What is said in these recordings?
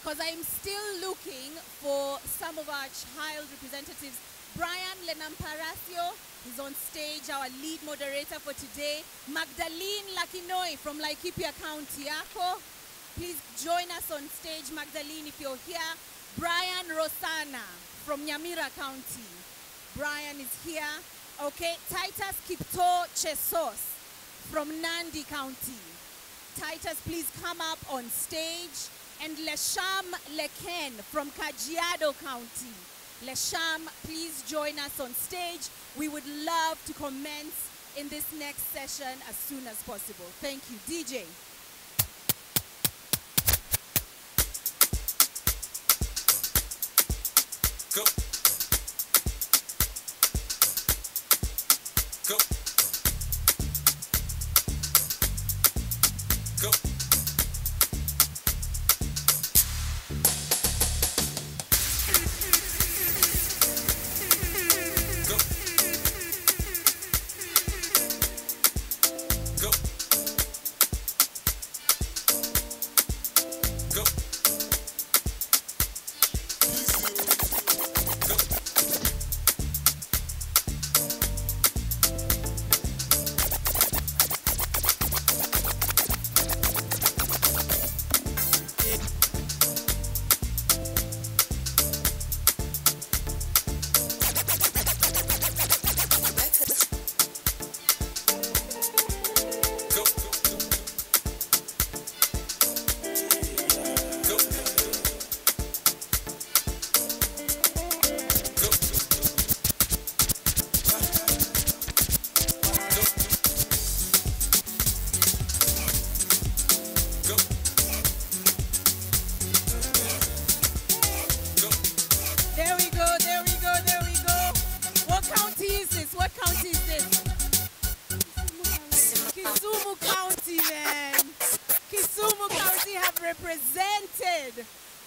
Because I'm still looking for some of our child representatives. Brian Lenamparacio is on stage, our lead moderator for today. Magdalene Lakinoi from Laikipia County. Please join us on stage, Magdalene, if you're here. Brian Rosana from Nyamira County. Brian is here. Okay, Titus Kipto Chesos from Nandi County. Titus, please come up on stage. And Lesham Leken from Kajiado County. Lesham, please join us on stage. We would love to commence in this next session as soon as possible. Thank you. DJ. Go. Go. Go.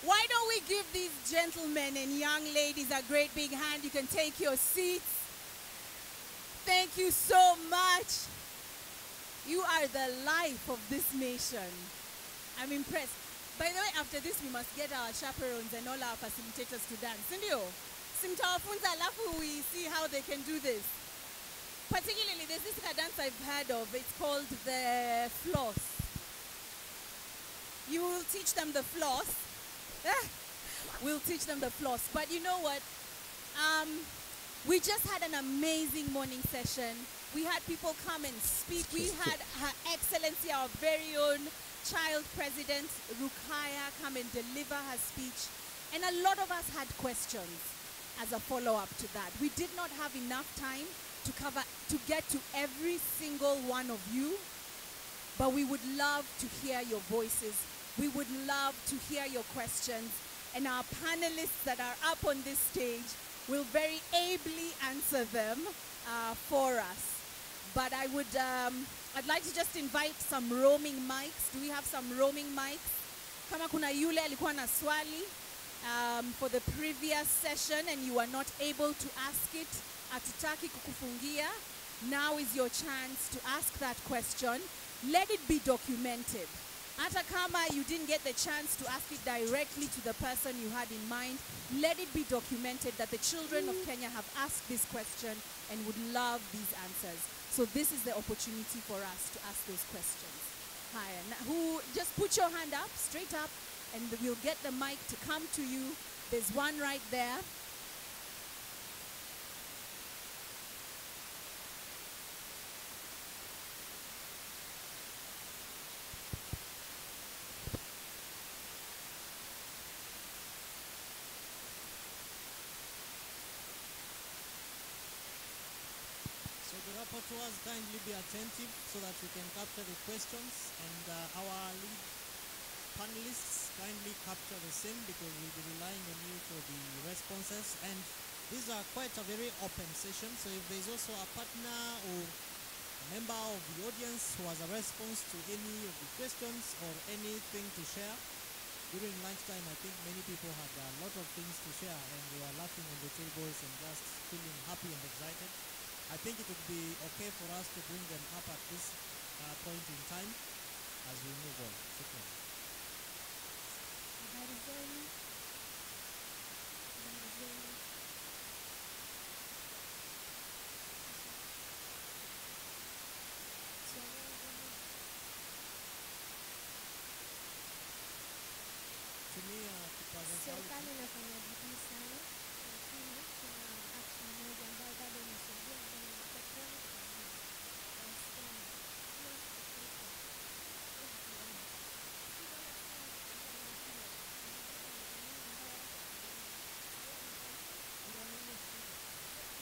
Why don't we give these gentlemen and young ladies a great big hand? You can take your seats. Thank you so much. You are the life of this nation. I'm impressed. By the way, after this, we must get our chaperones and all our facilitators to dance. Sindio? Simtawafunza alafu we see how they can do this. Particularly, there's this dance I've heard of. It's called the floss. You will teach them the floss. We'll teach them the floss. But you know what? We just had an amazing morning session. We had people come and speak. We had Her Excellency, our very own child president, Rukaya, come and deliver her speech. And a lot of us had questions as a follow-up to that. We did not have enough time to get to every single one of you, but we would love to hear your voices. We would love to hear your questions, and our panelists that are up on this stage will very ably answer them for us. But I'd like to just invite some roaming mics. Do we have some roaming mics? Kama kuna yule alikuwa na swali for the previous session and you were not able to ask it, atutaki kukufungia. Now is your chance to ask that question. Let it be documented. Atakama, you didn't get the chance to ask it directly to the person you had in mind. Let it be documented that the children of Kenya have asked this question and would love these answers. So this is the opportunity for us to ask those questions. Hi, who just put your hand up, straight up, and we'll get the mic to come to you. There's one right there. So the rapporteurs kindly be attentive so that we can capture the questions, and our lead panelists kindly capture the same because we'll be relying on you for the responses. And these are quite a very open session, so if there's also a partner or a member of the audience who has a response to any of the questions or anything to share, during lunchtime I think many people had a lot of things to share and they were laughing on the tables and just feeling happy and excited. I think it would be okay for us to bring them up at this point in time as we move on. Shukran. Tumia kipaza sauti. Serikali inafanya bidii sana, lakini kuna action moja ambayo bado inasaidia ambayo ni petroli kwa wasichana. Hiyo inaitwa FGM. Hizo wasichana kutumia mashine, ndio nini shida.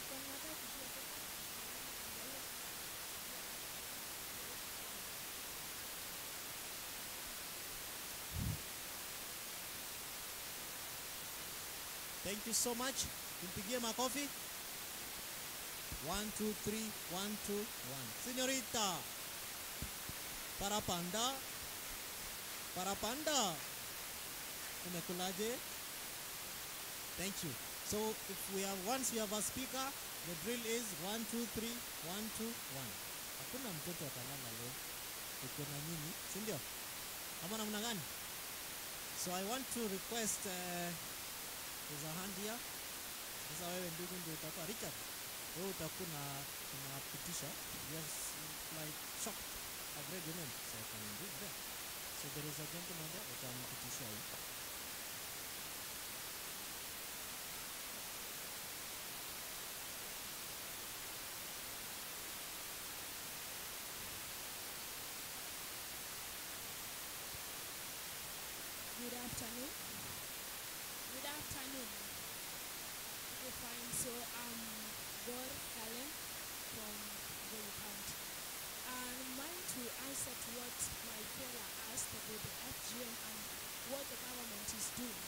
Iko na nataka kujua serikali kuangalia Thank you so much. Tumpigie makofi. 1 2 3 1 2 1. Señorita. Parapanda. Parapanda. Umekulaje? Thank you. So if we have once we have a speaker, the drill is 1 2 3 1 2 1. Hakuna mtoto atalala leo. Uko na nini? Si ndio? Ama namna gani? So I want to request there's a hand here. Sasa wewe ndugu ndio utakuwa Richard. Wewe utakuwa unapitisha. Yes, like shocked. I've read your name. So I can read there. So there is a gentleman there that I'm pitisha hii. Good afternoon. Good afternoon. Okay, fine. So I'm Dor Kalen from Gold County. I'm going to answer to what my caller asked about the FGM and what the government is doing.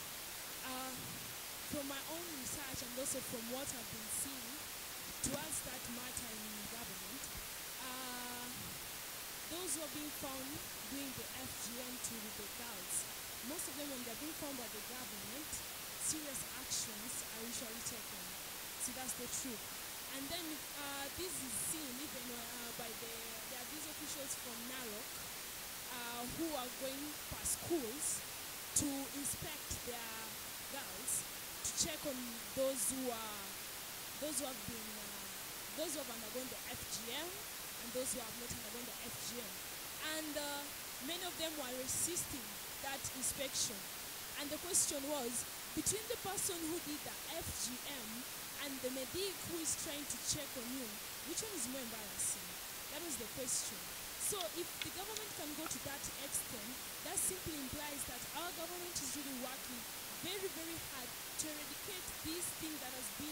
From my own research and also from what I've been seeing towards that matter in government, those who are being found doing the FGM to the girls, most of them, when they're being found by the government, serious actions are usually taken. See, that's the truth. And then this is seen even by there are these officials from Narok who are going past schools to inspect their girls, to check on those who have undergone the FGM and those who have not undergone the FGM. And many of them were resisting that inspection. And the question was, between the person who did the FGM and the medic who is trying to check on you, which one is more embarrassing? That was the question. So if the government can go to that extent, that simply implies that our government is really working very, very hard to eradicate this thing that has been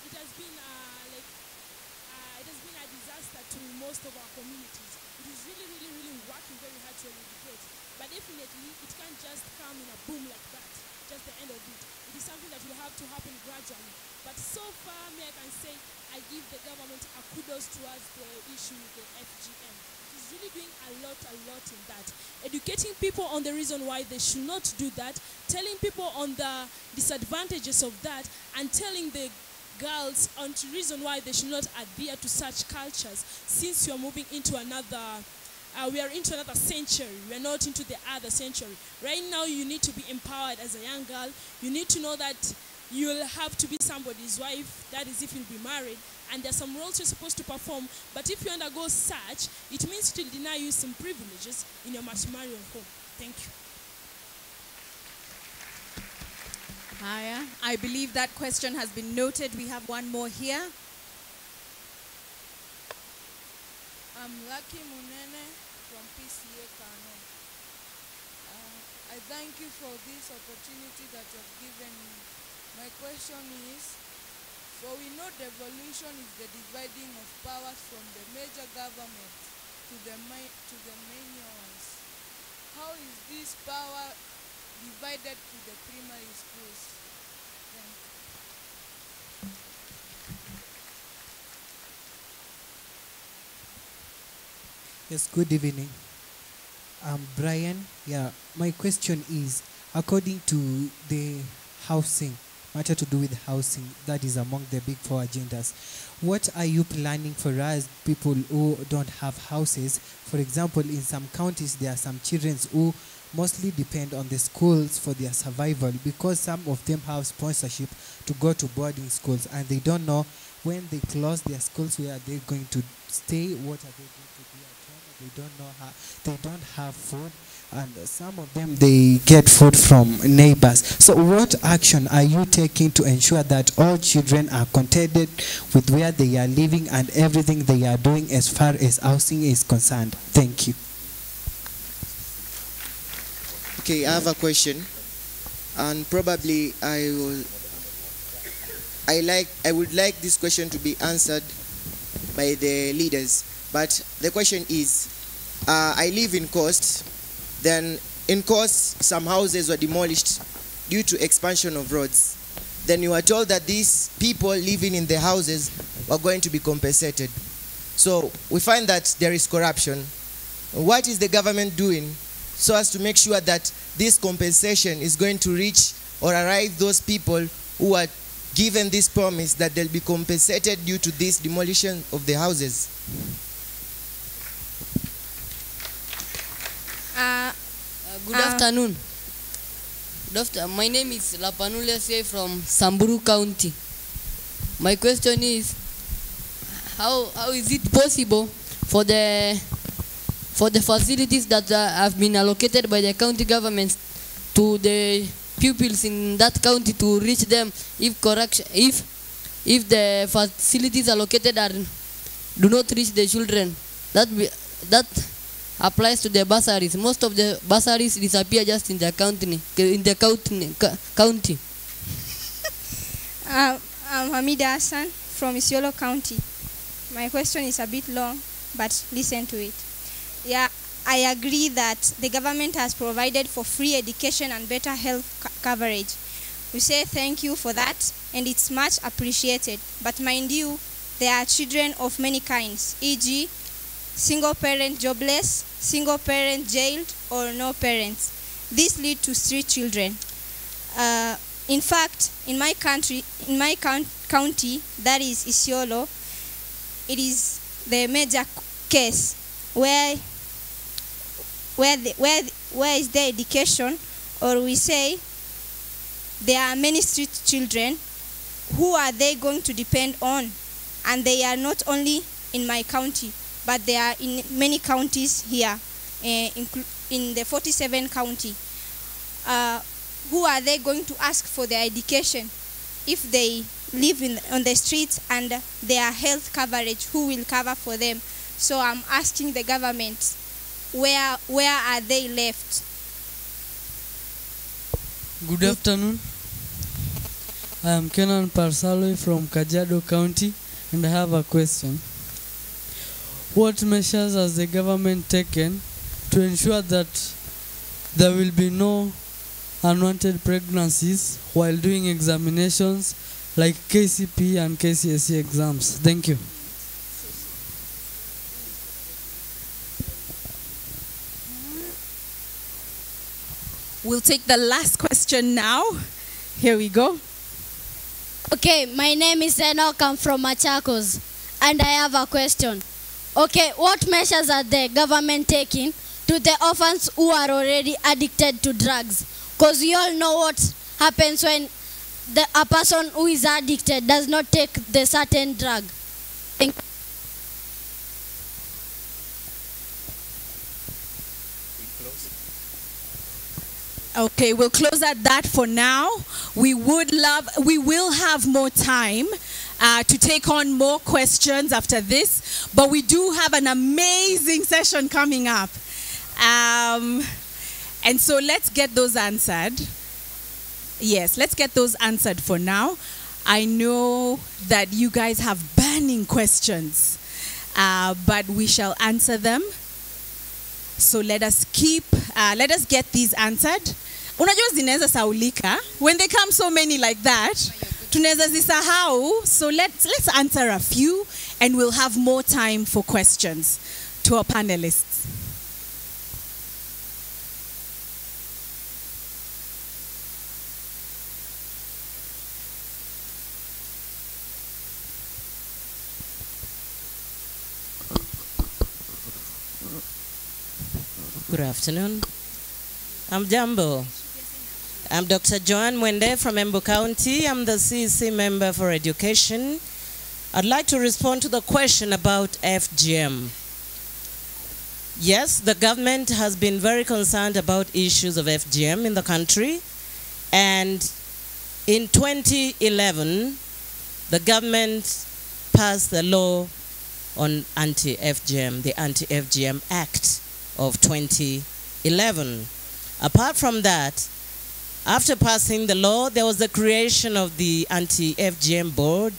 it has been a disaster to most of our communities. It is really, really, really working very hard to eradicate. But definitely, it can't just come in a boom like that, just the end of it. It is something that will have to happen gradually. But so far, I can say, I give the government a kudos towards the issue with the FGM. It is really doing a lot in that. Educating people on the reason why they should not do that, telling people on the disadvantages of that, and telling the girls on the reason why they should not adhere to such cultures, since you are moving into another we are into another century. We are not into the other century. Right now, you need to be empowered as a young girl. You need to know that you'll have to be somebody's wife. That is if you'll be married. And there's some roles you're supposed to perform. But if you undergo such, it means it will deny you some privileges in your matrimonial home. Thank you. Haya, I believe that question has been noted. We have one more here. I'm Lucky Munene from PCA Kano. I thank you for this opportunity that you have given me. My question is, for we know devolution is the dividing of powers from the major government to the minor ones. How is this power divided to the primary schools? Thank you. Yes, good evening. I'm Brian. Yeah, my question is, according to the housing, matter to do with housing, that is among the big four agendas, what are you planning for us, people who don't have houses? For example, in some counties, there are some children who mostly depend on the schools for their survival, because some of them have sponsorship to go to boarding schools, and they don't know when they close their schools, where are they going to stay, what are they going to do at home. They don't know how, they don't have food, and some of them, they get food from neighbors. So what action are you taking to ensure that all children are contented with where they are living and everything they are doing as far as housing is concerned? Thank you. Okay, I have a question, and probably I would like this question to be answered by the leaders. But the question is, I live in Coast. Then in Coast, some houses were demolished due to expansion of roads. Then you were told that these people living in the houses were going to be compensated. So we find that there is corruption. What is the government doing so as to make sure that this compensation is going to reach or arrive those people who are given this promise that they'll be compensated due to this demolition of the houses? Good afternoon. My name is Lapanulese from Samburu County. My question is, how is it possible for the facilities that have been allocated by the county government to the pupils in that county to reach them if the facilities allocated do not reach the children? That applies to the bursaries. Most of the bursaries disappear just in the county. I'm Hamida Hassan from Isiolo County. My question is a bit long, but listen to it. Yeah, I agree that the government has provided for free education and better health coverage. We say thank you for that, and it's much appreciated. But mind you, there are children of many kinds, e.g., single parent jobless, single parent jailed, or no parents. This leads to street children. In fact, in my county, that is Isiolo, it is the major case where is the education, or we say there are many street children. Who are they going to depend on? And they are not only in my county, but they are in many counties here, in the 47 county. Who are they going to ask for their education if they live on the streets, and their health coverage, who will cover for them? So I'm asking the government, where are they left? Good afternoon. I am Kenan Parsaloi from Kajiado County, and I have a question. What measures has the government taken to ensure that there will be no unwanted pregnancies while doing examinations like KCP and KCSE exams? Thank you. We'll take the last question now. Here we go. Okay, my name is Enoch. I'm from Machakos, and I have a question. Okay, what measures are the government taking to the orphans who are already addicted to drugs? Because we all know what happens when a person who is addicted does not take the certain drug. Thank you. Okay, we'll close at that for now. We will have more time to take on more questions after this, but we do have an amazing session coming up. And so let's get those answered. Yes, let's get those answered for now. I know that you guys have burning questions, but we shall answer them. So let us get these answered. Unajua zinaweza saulika. When they come so many like that, tunaweza zisahau. So let's answer a few, and we'll have more time for questions to our panelists. Good afternoon. I'm Jambo. I'm Dr. Joan Mwende from Embu County. I'm the CEC member for education. I'd like to respond to the question about FGM. Yes, the government has been very concerned about issues of FGM in the country. And in 2011, the government passed the law on anti-FGM, the Anti-FGM Act of 2011. Apart from that, after passing the law, there was the creation of the Anti-FGM Board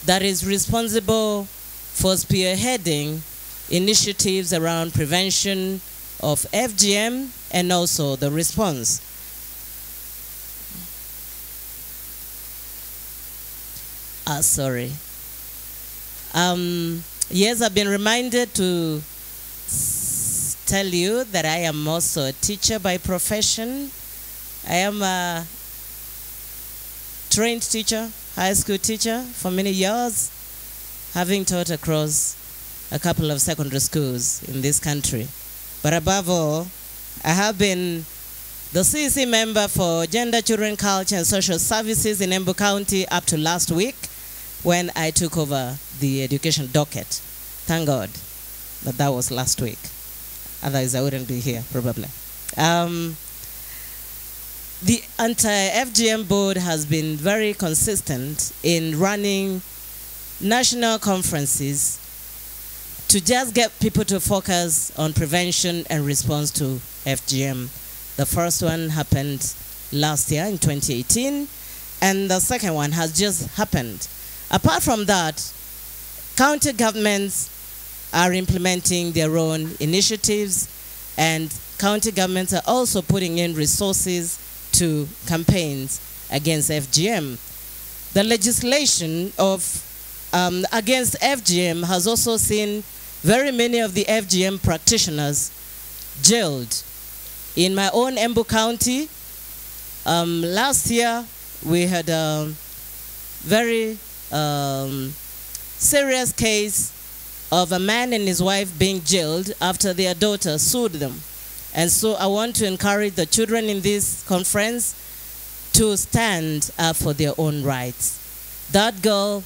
that is responsible for spearheading initiatives around prevention of FGM and also the response. Yes, I've been reminded to tell you that I am also a teacher by profession. I am a trained teacher, high school teacher for many years, having taught across a couple of secondary schools in this country. But above all, I have been the CEC member for Gender, Children, Culture and Social Services in Embu County up to last week when I took over the education docket. Thank God that was last week. Otherwise, I wouldn't be here, probably. The Anti-FGM Board has been very consistent in running national conferences to just get people to focus on prevention and response to FGM. The first one happened last year in 2018, and the second one has just happened. Apart from that, county governments are implementing their own initiatives, and county governments are also putting in resources to campaigns against FGM. The legislation against FGM has also seen very many of the FGM practitioners jailed. In my own Embu County, last year we had a very serious case of a man and his wife being jailed after their daughter sued them. And so I want to encourage the children in this conference to stand up for their own rights. That girl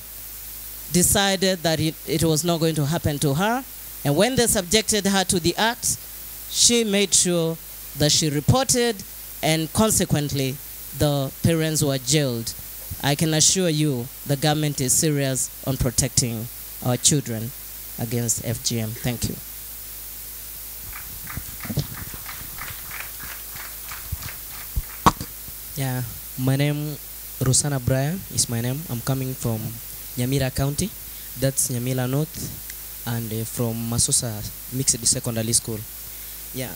decided that it was not going to happen to her, and when they subjected her to the act, she made sure that she reported, and consequently the parents were jailed. I can assure you the government is serious on protecting our children against FGM. Thank you. Yeah, my name Rosana Brian is my name. I'm coming from Nyamira County. That's Nyamira North, and from Masosa Mixed Secondary School. Yeah,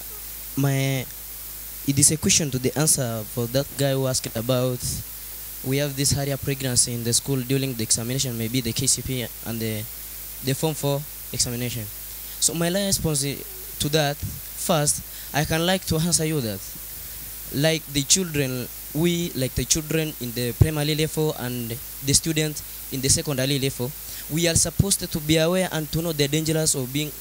it is a question to the answer for that guy who asked about we have this higher pregnancy in the school during the examination, maybe the KCP and the Form 4 examination. So my response to that, first, I can like to answer you that, like the children we, like the children in the primary level and the students in the secondary level, we are supposed to be aware and to know the dangers of being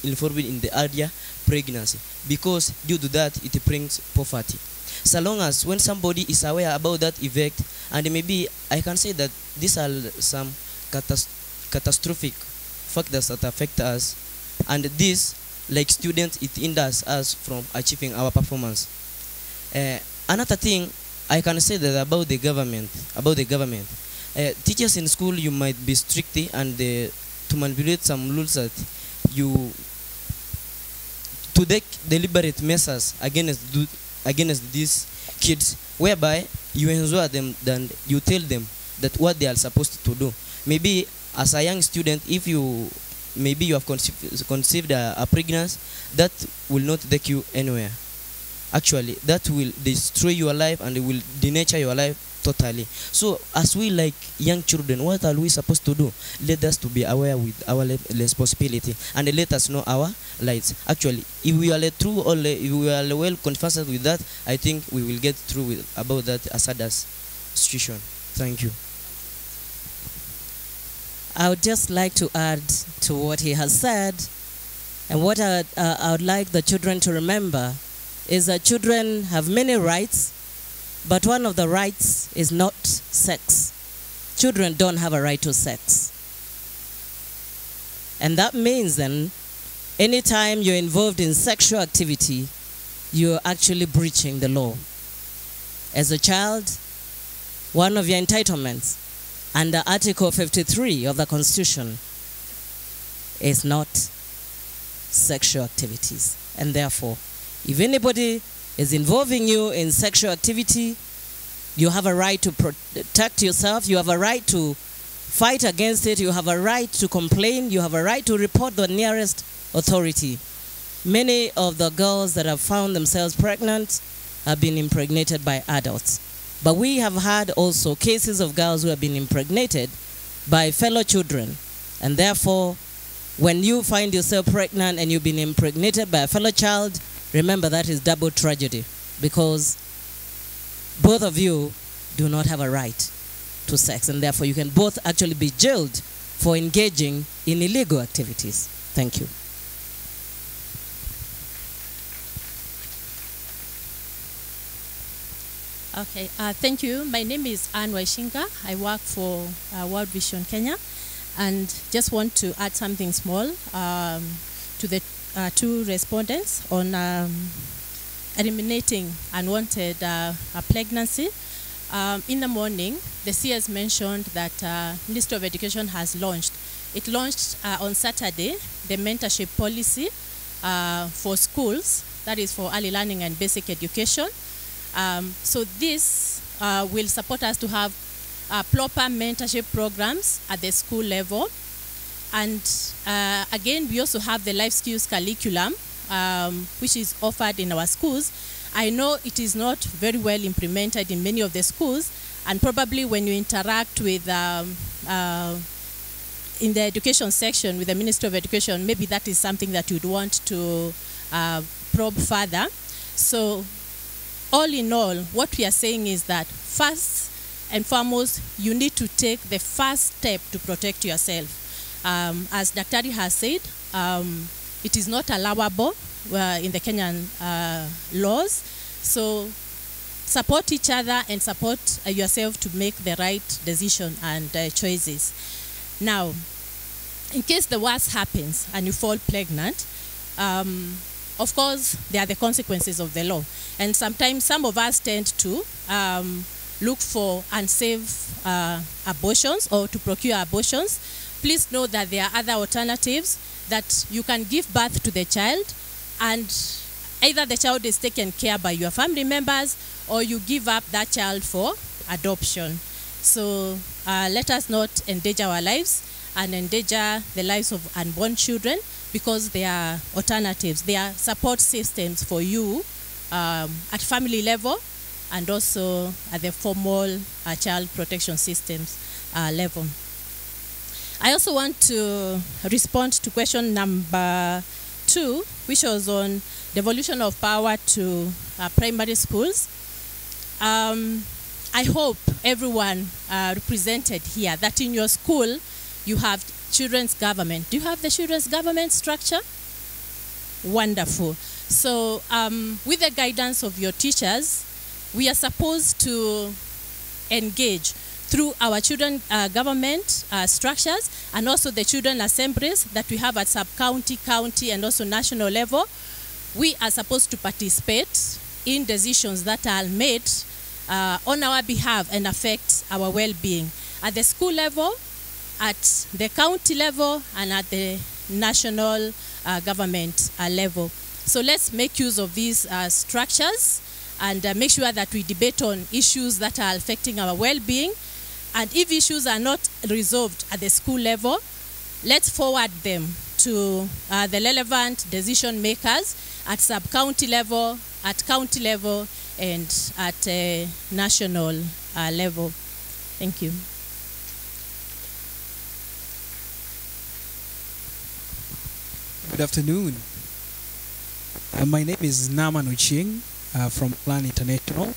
involved in the earlier pregnancy, because due to that it brings poverty. So long as when somebody is aware about that effect, and maybe I can say that these are some catastrophic factors that affect us, and this, like students, it hinders us from achieving our performance. Another thing I can say that about the government, teachers in school, you might be strict and to manipulate some rules that you to take deliberate measures against these kids, whereby you ensure them, then you tell them that what they are supposed to do. Maybe as a young student, if you have conceived a pregnancy, that will not take you anywhere. Actually, that will destroy your life and it will denature your life totally. So as we, like young children, what are we supposed to do? Let us to be aware with our responsibility and let us know our rights. Actually, if we are true or if we are well conversant with that, I think we will get through with about that hazardous situation. Thank you. I would just like to add to what he has said, and what I would like the children to remember is that children have many rights, but one of the rights is not sex. Children don't have a right to sex. And that means then, anytime you're involved in sexual activity, you're actually breaching the law. As a child, one of your entitlements under Article 53 of the Constitution is not sexual activities. And therefore, if anybody is involving you in sexual activity, you have a right to protect yourself, you have a right to fight against it, you have a right to complain, you have a right to report the nearest authority. Many of the girls that have found themselves pregnant have been impregnated by adults. But we have had also cases of girls who have been impregnated by fellow children. And therefore, when you find yourself pregnant and you've been impregnated by a fellow child, remember that is double tragedy, because both of you do not have a right to sex, and therefore you can both actually be jailed for engaging in illegal activities. Thank you. Okay, thank you. My name is Anne Waishinga. I work for World Vision Kenya, and just want to add something small to the two respondents on eliminating unwanted pregnancy. In the morning, the CS mentioned that Ministry of Education has launched. It launched on Saturday the mentorship policy for schools, that is for early learning and basic education. So this will support us to have proper mentorship programs at the school level. And again, we also have the life skills curriculum, which is offered in our schools. I know it is not very well implemented in many of the schools, and probably when you interact with, in the education section with the Ministry of Education, maybe that is something that you'd want to probe further. So all in all, what we are saying is that first and foremost, you need to take the first step to protect yourself. As Daktari has said, it is not allowable in the Kenyan laws. So support each other and support yourself to make the right decision and choices. Now, in case the worst happens and you fall pregnant, of course, there are the consequences of the law. And sometimes some of us tend to look for unsafe abortions or to procure abortions. Please know that there are other alternatives, that you can give birth to the child and either the child is taken care by your family members or you give up that child for adoption. So let us not endanger our lives and endanger the lives of unborn children, because there are alternatives. There are support systems for you at family level and also at the formal child protection systems level. I also want to respond to question number 2, which was on devolution of power to primary schools. I hope everyone represented here that in your school you have children's government. Do you have the children's government structure? Wonderful. So with the guidance of your teachers, we are supposed to engage through our children government structures and also the children assemblies that we have at sub-county, county, and also national level. We are supposed to participate in decisions that are made on our behalf and affect our well-being at the school level, at the county level, and at the national government level. So let's make use of these structures and make sure that we debate on issues that are affecting our well-being. And if issues are not resolved at the school level, let's forward them to the relevant decision makers at sub-county level, at county level, and at national level. Thank you. Good afternoon. My name is Naman Uching from Plan International,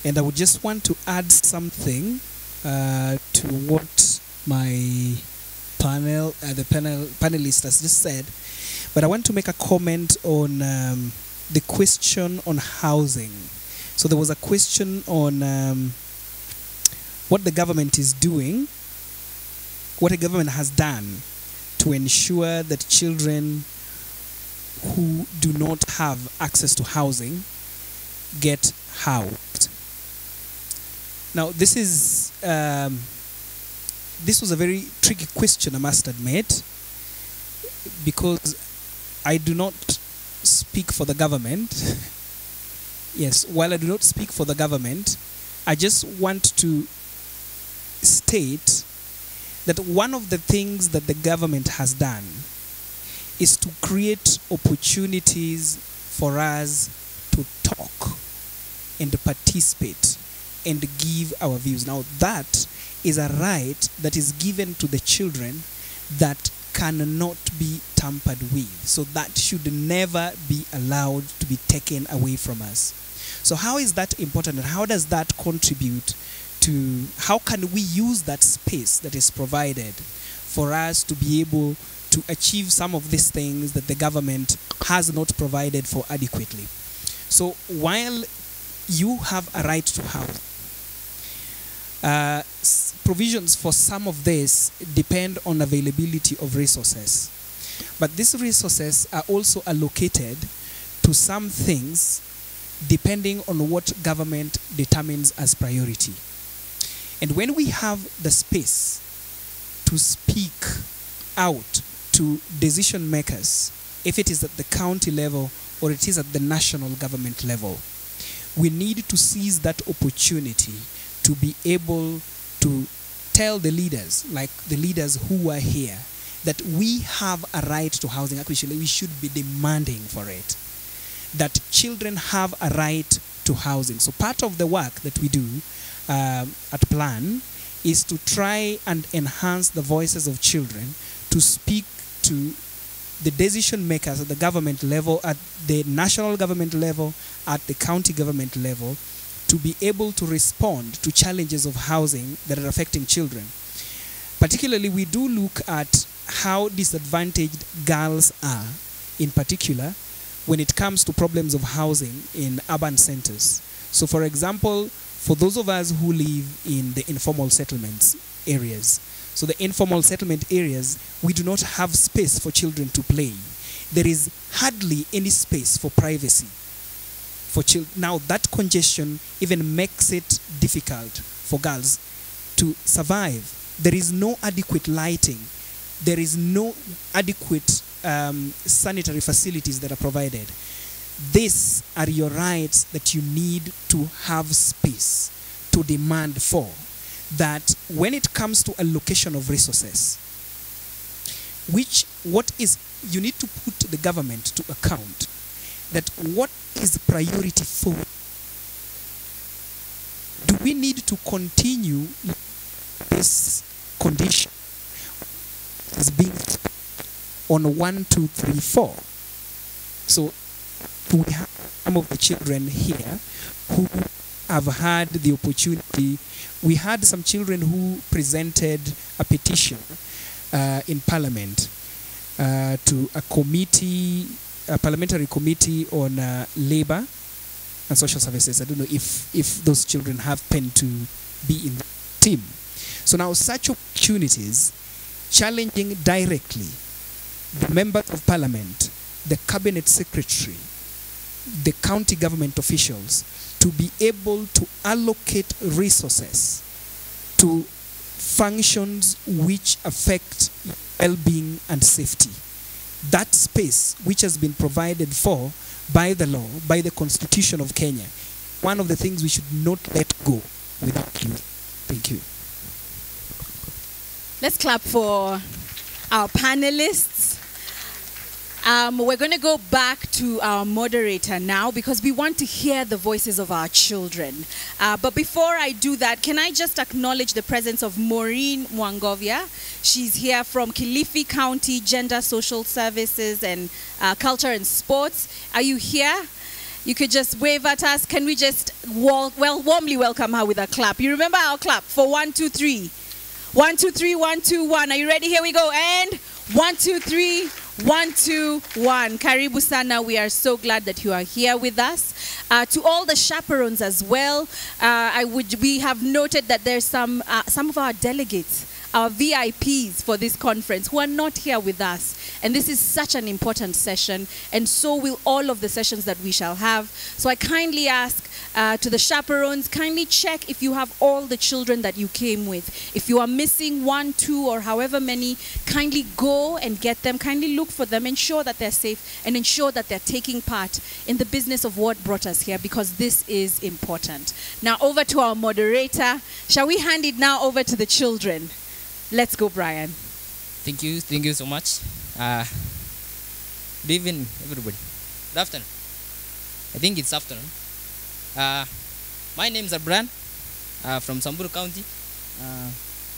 and I would just want to add something to what my panelist has just said. But I want to make a comment on the question on housing. So there was a question on what the government is doing, what the government has done to ensure that children who do not have access to housing get housed. Now, this was a very tricky question, I must admit, because I do not speak for the government. Yes, while I do not speak for the government, I just want to state that one of the things that the government has done is to create opportunities for us to talk and participate and give our views. Now, that is a right that is given to the children that cannot be tampered with. So that should never be allowed to be taken away from us. So how is that important, and how does that contribute to, how can we use that space that is provided for us to be able to achieve some of these things that the government has not provided for adequately? So while you have a right to house, provisions for some of this depend on availability of resources. But these resources are also allocated to some things depending on what government determines as priority. And when we have the space to speak out to decision makers, if it is at the county level or it is at the national government level, we need to seize that opportunity to be able to tell the leaders, like the leaders who are here, that we have a right to housing. Actually, we should be demanding for it. That children have a right to housing. So part of the work that we do at Plan is to try and enhance the voices of children, to speak to the decision makers at the government level, at the national government level, at the county government level, to be able to respond to challenges of housing that are affecting children. Particularly, we do look at how disadvantaged girls are, in particular, when it comes to problems of housing in urban centers. So, for example, for those of us who live in the informal settlements areas, so the informal settlement areas, we do not have space for children to play. There is hardly any space for privacy for children. Now, that congestion even makes it difficult for girls to survive. There is no adequate lighting. There is no adequate sanitary facilities that are provided. These are your rights that you need to have space to demand for. That when it comes to allocation of resources, you need to put the government to account that what is priority for. Do we need to continue this condition as being on 1, 2, 3, 4? So we have some of the children here who have had the opportunity, we had some children who presented a petition in Parliament to a committee, a parliamentary committee on labor and social services. I don't know if those children have pen to be in the team. So now such opportunities, challenging directly the members of parliament, the cabinet secretary, the county government officials, to be able to allocate resources to functions which affect well-being and safety. That space which has been provided for by the law, by the Constitution of Kenya, one of the things we should not let go without you. Thank you. Let's clap for our panelists. We're going to go back to our moderator now because we want to hear the voices of our children. But before I do that, can I just acknowledge the presence of Maureen Mwangovia? She's here from Kilifi County Gender, Social Services and Culture and Sports. Are you here? You could just wave at us. Can we just warmly welcome her with a clap? You remember our clap for 1, 2, 3. 1, 2, 3, 1, 2, 1. Are you ready? Here we go. And 1, 2, 3, 1, 2, 1. Karibu sana. We are so glad that you are here with us. To all the chaperones as well, we have noted that there's some of our delegates, our VIPs for this conference, who are not here with us. And this is such an important session, and so will all of the sessions that we shall have. So I kindly ask to the chaperones, kindly check if you have all the children that you came with. If you are missing 1, 2, or however many, kindly go and get them. Kindly look for them, ensure that they're safe, and ensure that they're taking part in the business of what brought us here, because this is important. Now over to our moderator. Shall we hand it now over to the children? Let's go, Brian. Thank you so much. Good evening, everybody. Good afternoon. I think it's afternoon. My name is Brian from Samburu County,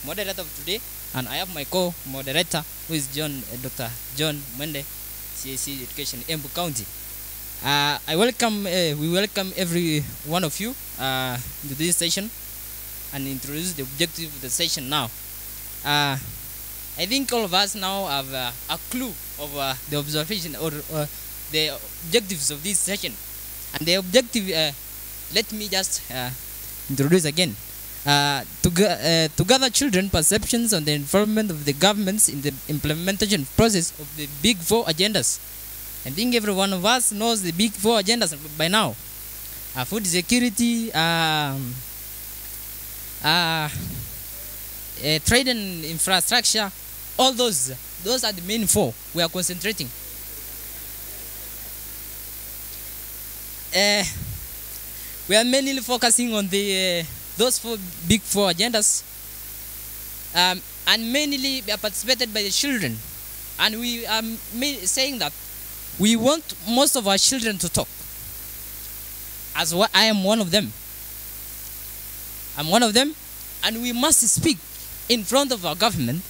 moderator of today, and I have my co-moderator, who is Dr. John Mende, CAC Education, Embu County. We welcome every one of you to this session and introduce the objective of the session now. I think all of us now have a clue of the observation or the objectives of this session. And the objective, let me just introduce again. To gather children perceptions on the involvement of the governments in the implementation process of the Big Four agendas. I think every one of us knows the Big Four agendas by now. Food security, trade and infrastructure, all those are the main four we are concentrating. We are mainly focusing on those big four agendas, and mainly participated by the children. And we are saying that we want most of our children to talk. As well, I am one of them. I'm one of them, and we must speak in front of our government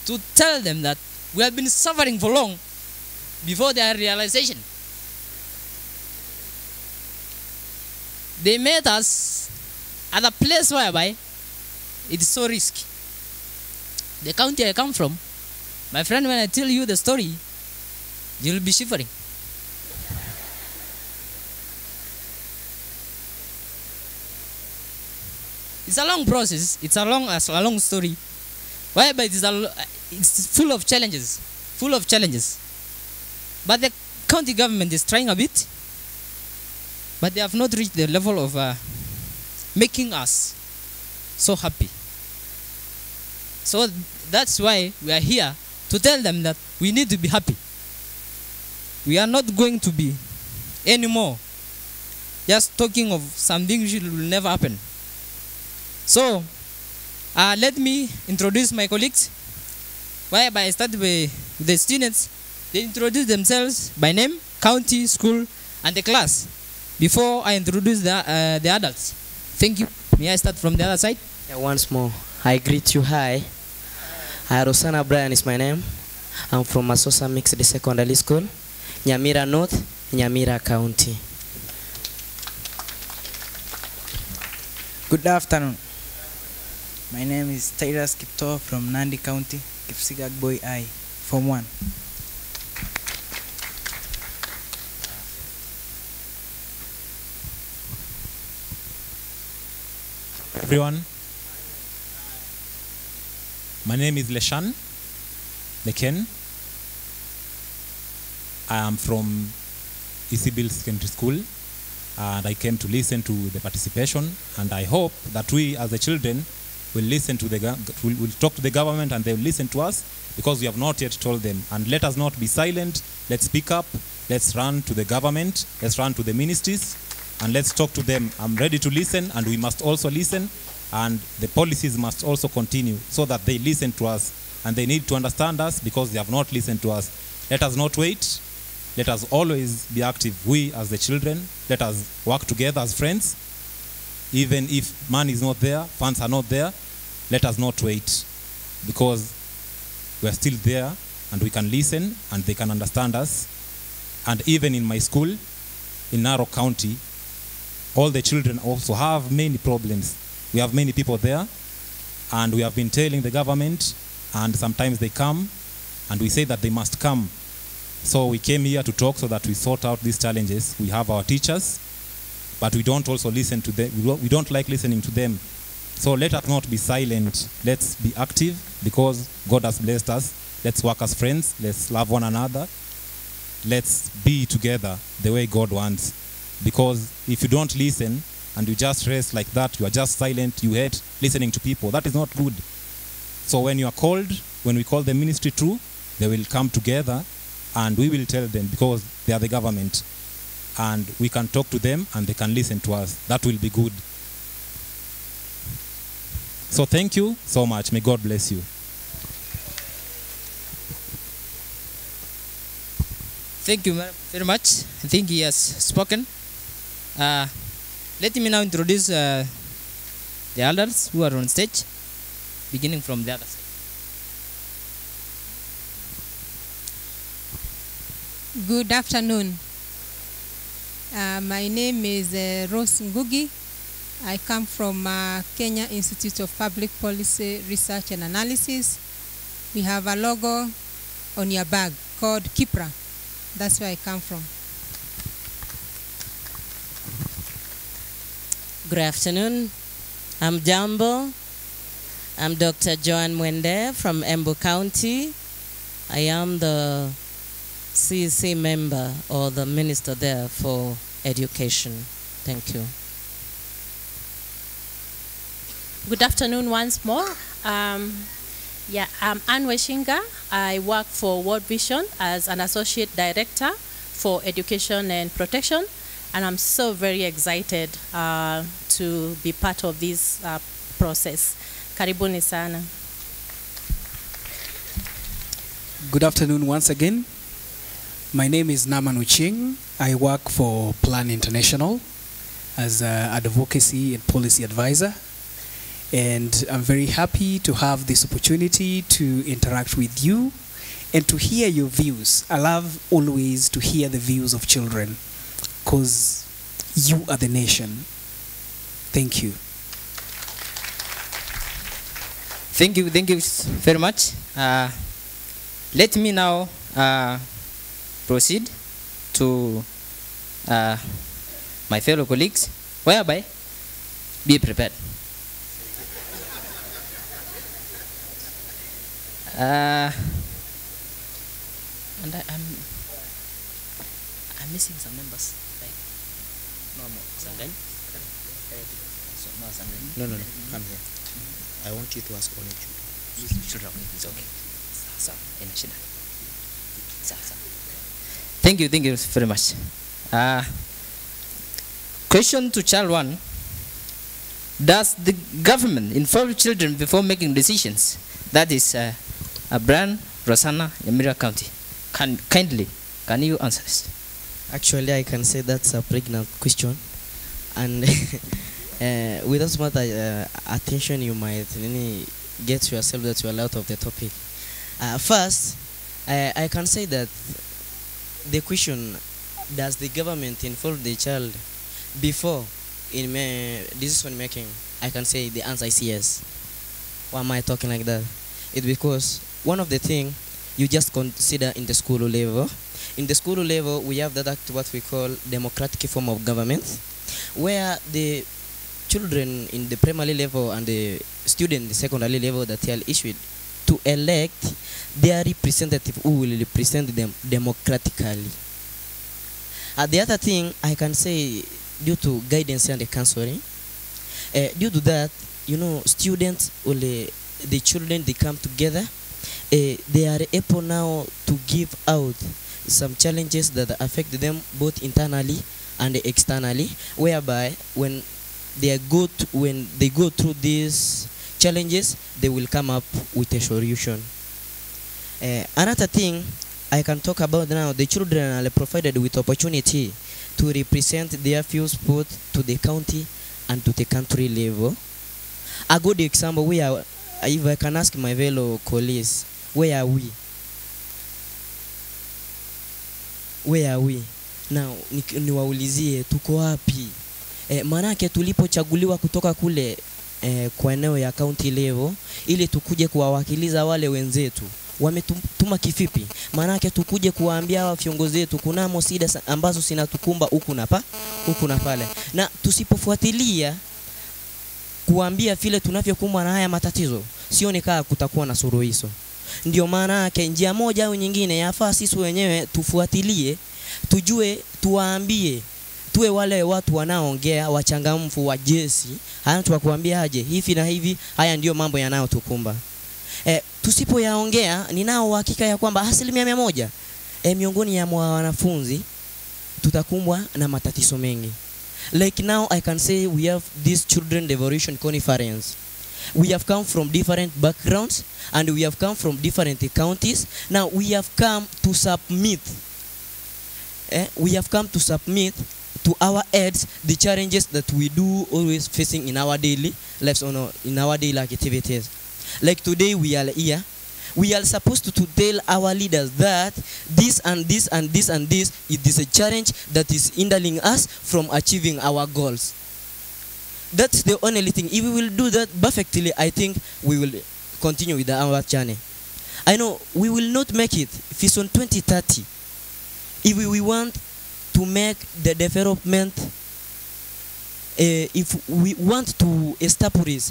to tell them that we have been suffering for long before their realization. They made us at a place whereby it is so risky. The county I come from, my friend, when I tell you the story, you'll be shivering. It's a long process. It's a long story, whereby it's full of challenges, But the county government is trying a bit, but they have not reached the level of making us so happy. So that's why we are here to tell them that we need to be happy. We are not going to be anymore just talking of something which will never happen. So let me introduce my colleagues, whereby I start with the students. They introduce themselves by name, county, school, and the class before I introduce the adults. Thank you. May I start from the other side? Yeah, once more, I greet you. Hi. Rosanna Brian is my name. I'm from Masosa Mixed Secondary School, Nyamira North, Nyamira County. Good afternoon. My name is Tyrus Kipto from Nandi County, Kipsigag Boy I, Form 1. Everyone, my name is Leshan Leken. I am from Isibil Secondary School, and I came to listen to the participation, and I hope that we as the children will listen to will talk to the government, and they will listen to us, because we have not yet told them. And let us not be silent. Let's speak up. Let's run to the government. Let's run to the ministries, and let's talk to them. I'm ready to listen, and we must also listen, and the policies must also continue so that they listen to us, and they need to understand us because they have not listened to us. Let us not wait. Let us always be active. We as the children, let us work together as friends. Even if money is not there, funds are not there, let us not wait, because we are still there and we can listen and they can understand us. And even in my school, in Narok County, all the children also have many problems. We have many people there, and we have been telling the government, and sometimes they come and we say that they must come. So we came here to talk so that we sort out these challenges. We have our teachers, but we don't also listen to them. We don't like listening to them. So let us not be silent. Let's be active, because God has blessed us. Let's work as friends. Let's love one another. Let's be together the way God wants. Because if you don't listen and you just rest like that, you are just silent, you hate listening to people, that is not good. So when you are called, when we call the ministry through, they will come together and we will tell them, because they are the government. And we can talk to them and they can listen to us. That will be good. So thank you so much. May God bless you. Thank you very much. I think he has spoken. Let me now introduce the elders who are on stage, beginning from the other side. Good afternoon. My name is Rose Ngugi. I come from Kenya Institute of Public Policy Research and Analysis. We have a logo on your bag called Kipra. That's where I come from. Good afternoon. I'm Jambo. I'm Dr. Joan Mwende from Embu County. I am the CEC member, or the minister there for education. Thank you. Good afternoon once more. I'm Anne Weshinga. I work for World Vision as an associate director for education and protection, and I'm so very excited to be part of this process. Karibuni sana. Good afternoon once again. My name is Naman Uching. I work for Plan International as an advocacy and policy advisor. And I'm very happy to have this opportunity to interact with you and to hear your views. I love always to hear the views of children, because you are the nation. Thank you. Thank you very much. Let me now proceed to my fellow colleagues, whereby be prepared. And I'm missing some members, like Sangan. No, come here. I want you to ask only children. It's okay. Thank you very much. Question to child one: does the government involve children before making decisions? That is Brian, Rosanna, Yamira County. Kindly, can you answer this? Actually, I can say that's a pregnant question, and without much attention, you might really get yourself that you are out of the topic. First, I can say that the question, does the government involve the child before in decision making? I can say the answer is yes. Why am I talking like that? It's because one of the things you just consider in the school level. In the school level, we have that what we call democratic form of government, where the children in the primary level and the student in the secondary level that they are issued to elect their representative who will represent them democratically. The other thing I can say, due to guidance and counseling, due to that, students or the children, they come together. They are able now to give out some challenges that affect them both internally and externally, whereby when they go through these challenges, they will come up with a solution. Another thing I can talk about now, the children are provided with opportunity to represent their views both to the county and to the country level. A good example, if I can ask my fellow colleagues, where are we? Where are we? Now, niwaulizie tuko wapi? Manake tulipochaguliwa kutoka kule kwa eneo ya county level ili tukuje kuwawakiliza wale wenzetu, wametuma kifipi? Manake tukuje kuwaambia hawa viongozi wetu kunamo shida ambazo sinatukumba huku na pale, na tusipofuatilia kuambia vile tunavyokumbwa na haya matatizo, sioni kama kutakuwa na suluhisho. Ndio maana yake njia moja au nyingine yafaa sisi wenyewe tufuatilie, tujue, tuwaambie, tuwe wale watu wanaoongea wachangamfu wa jesi, tuwakuambia aje hivi na hivi, haya ndio mambo yanayotukumba. Tusipoyaongea, ninao uhakika ya kwamba 100% miongoni ya wanafunzi tutakumbwa na matatizo mengi. Like now I can say we have this children devolution conference. We have come from different backgrounds and we have come from different counties. Now we have come to submit. We have come to submit to our heads the challenges that we do always facing in our daily lives or in our daily activities. Like today we are here. We are supposed to tell our leaders that this and this and this and this, it is a challenge that is hindering us from achieving our goals. That's the only thing. If we will do that perfectly, I think we will continue with our journey. I know we will not make it Vision 2030 if we want to make the development, if we want to establish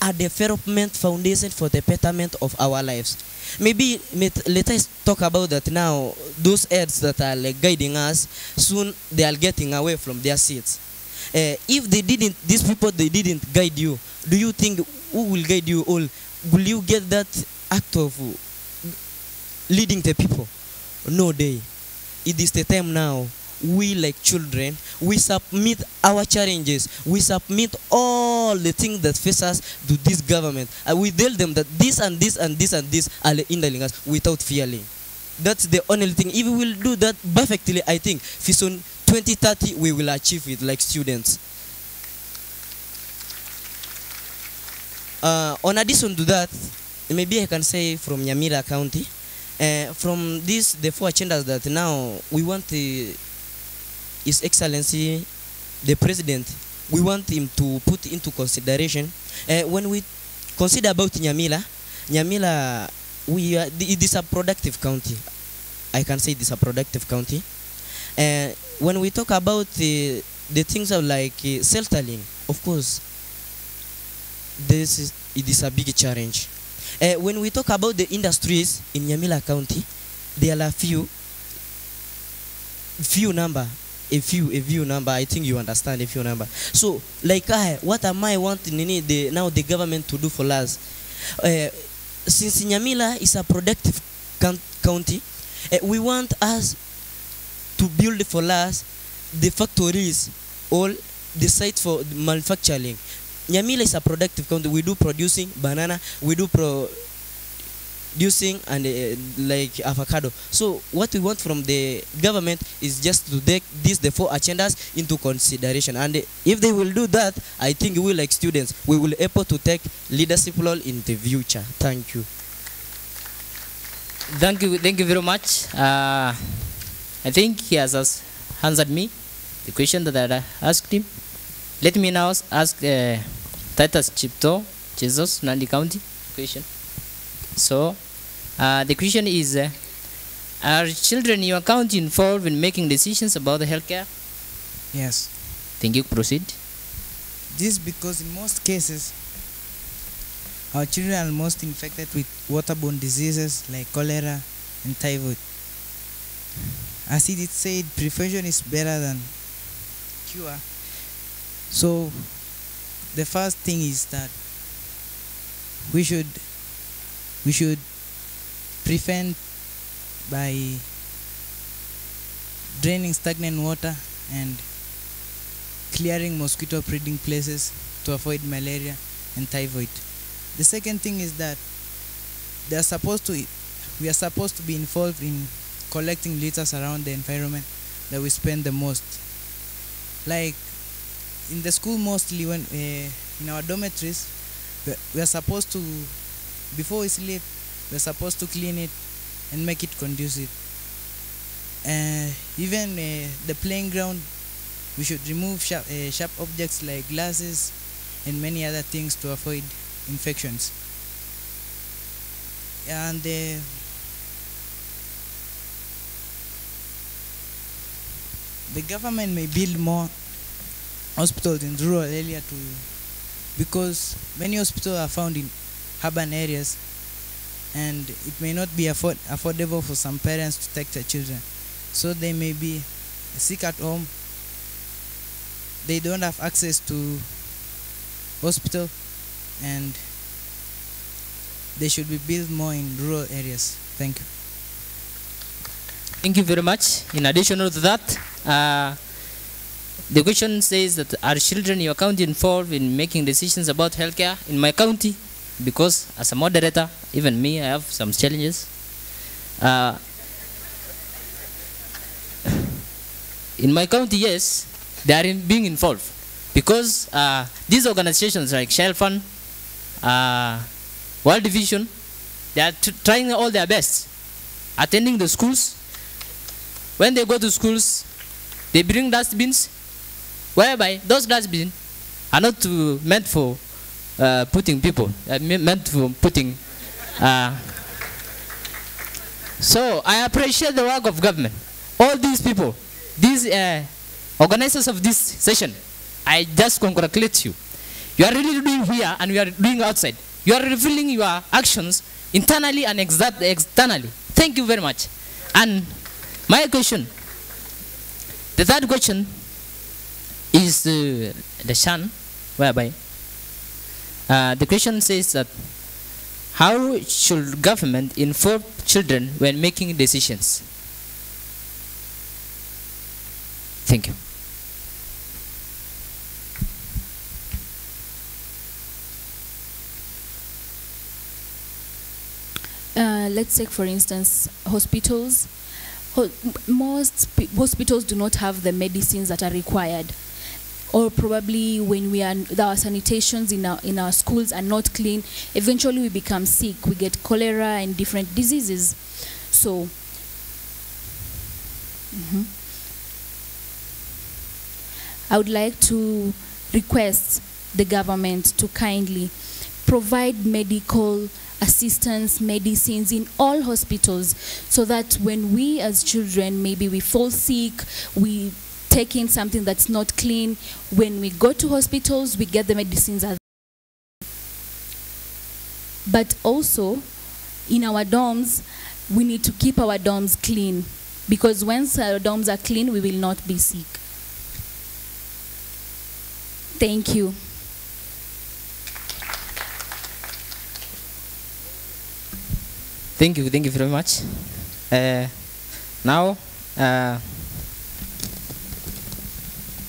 a development foundation for the betterment of our lives. Maybe let us talk about that now. Those heads that are like guiding us, soon they are getting away from their seats. If they didn't, these people, they didn't guide you, do you think who will guide you all? Will you get that act of leading the people? No day. It is the time now. We like children, we submit our challenges, we submit all the things that face us to this government, and we tell them that this and this and this and this are hindering us without fearing. That's the only thing. If we will do that perfectly, I think Vision 2030 we will achieve it like students. On addition to that, maybe I can say from Nyamira County, from this the 4 agendas that now we want His Excellency the President, we want him to put into consideration. When we consider about Nyamira, it is a productive county. I can say it is a productive county. When we talk about the things of like sheltering, of course, it is a big challenge. When we talk about the industries in Nyamira County, there are a few number. A few number. I think you understand a few number. So, like what am I wanting now the government to do for us? Since Nyamira is a productive county, we want us to build for us the factories, all the sites for manufacturing. Nyamira is a productive county. We do producing banana, we do producing and like avocado. So what we want from the government is just to take the 4 agendas into consideration, and if they will do that, I think we like students, we will able to take leadership role in the future. Thank you. Thank you very much. I think he has answered me the question that I asked him. Let me now ask Titus Chipto, Jesus, Nandi County. Question. So, the question is, are children in your county involved in making decisions about the healthcare? Yes. Thank you. Proceed. This because in most cases, our children are most infected with waterborne diseases like cholera and typhoid. As it is said, prevention is better than cure. So the first thing is that we should prevent by draining stagnant water and clearing mosquito breeding places to avoid malaria and typhoid. The second thing is that we are supposed to be involved in collecting litters around the environment that we spend the most. Like in the school, mostly when in our dormitories, we are supposed to, before we sleep, we are supposed to clean it and make it conducive. Even the playing ground, we should remove sharp objects like glasses and many other things to avoid infections. And the government may build more hospitals in rural area because many hospitals are found in urban areas, and it may not be affordable for some parents to take their children. So they may be sick at home. They don't have access to hospital, and they should be built more in rural areas. Thank you. Thank you very much. In addition to that, the question says that are children in your county involved in making decisions about healthcare? In my county, because as a moderator, even me, I have some challenges. In my county, yes, they are being involved because these organizations like Child Fund, World Division, they are trying all their best, attending the schools. When they go to schools, they bring dustbins, whereby those dustbins are not meant for putting people, meant for putting. So I appreciate the work of government. All these people, these organizers of this session, I just congratulate you. You are really doing here and we are doing outside. You are revealing your actions internally and externally. Thank you very much. And my question, the third question is the Shan, whereby the question says that how should government inform children when making decisions? Thank you. Let's take for instance hospitals. Most hospitals do not have the medicines that are required, or probably when our sanitations in our schools are not clean, eventually we become sick. We get cholera and different diseases. So I would like to request the government to kindly provide medical assistance, medicines in all hospitals, so that when we as children, maybe we fall sick, we take in something that's not clean, when we go to hospitals, we get the medicines. But also, in our dorms, we need to keep our dorms clean, because once our dorms are clean, we will not be sick. Thank you. Thank you very much. Now,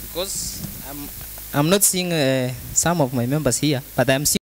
because I'm not seeing some of my members here, but I'm seeing